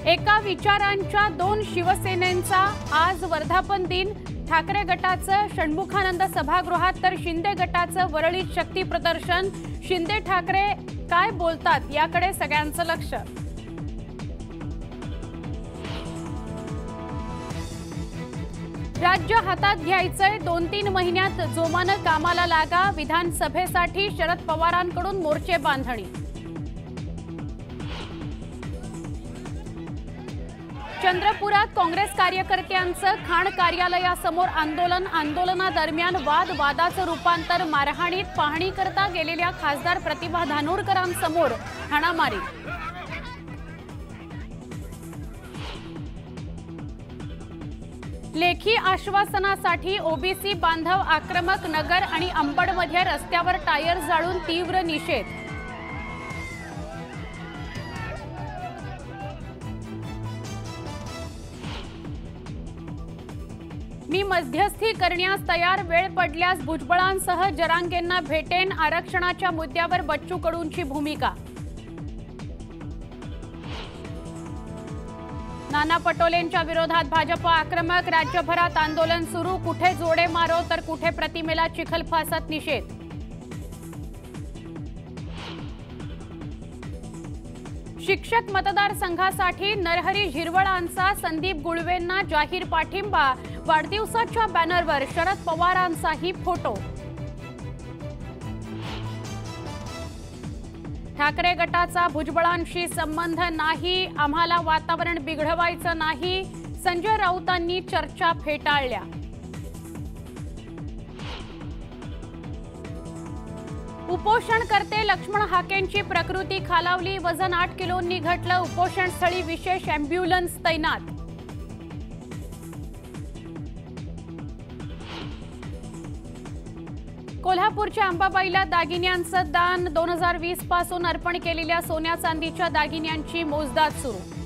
एका विचारांच्या दोन शिवसेनेंचा आज वर्धापन दिन। ठाकरे गटाचं षण्मुखानंद सभागृहात तर शिंदे गटाचं वरळीत शक्ती प्रदर्शन। शिंदे ठाकरे काय बोलतात याकडे सगळ्यांचं लक्ष। राज्य हातात घ्यायचंय, 2-3 महिन्यात जोमानं कामाला लागा। विधानसभेसाठी शरद पवारांकडून मोर्चे बांधणी। चंद्रपुरात काँग्रेस कार्यकर्त्यांचं खाण कार्यालयासमोर आंदोलन। आंदोलनादरम्यान वादाचं रूपांतर मारहाणीत। पाहणी करता गेलेल्या खासदार प्रतिभा धानोरकरांसमोर हाणामारी। लेखी आश्वासनासाठी ओबीसी बांधव आक्रमक। नगर आणि अंबडमध्ये रस्त्यावर टायर जाळून तीव्र निषेध। मी मध्यस्थी करण्यास तयार, वेळ पडल्यास भुजबळांसह जरांगेंना भेटेन। आरक्षणाच्या मुद्द्यावर बच्चू कडूंची भूमिका। नाना पटोलेंच्या विरोधात भाजप आक्रमक। राज्यभरात आंदोलन सुरू। कुठे जोडे मारो तर कुठे प्रतिमेला चिखलफासात निषेध। शिक्षक मतदारसंघासाठी नरहरी झिरवळांचा संदीप गुळवेंना जाहीर पाठिंबा। वाढदिवसाच्या बॅनरवर शरद पवारांचाही फोटो। ठाकरे गटाचा भुजबळांशी संबंध नाही, आम्हाला वातावरण बिघडवायचं नाही। संजय राऊतांनी चर्चा फेटाळल्या। उपोषण करते लक्ष्मण हाकेंची प्रकृती खालावली। वजन 8 किलोंनी घटलं। उपोषणस्थळी विशेष अँब्युलन्स तैनात। कोल्हापूरच्या अंबाबाईला दागिन्यांचं दान। 2020 पासून अर्पण केलेल्या सोन्या चांदीच्या दागिन्यांची मोजदाद सुरू।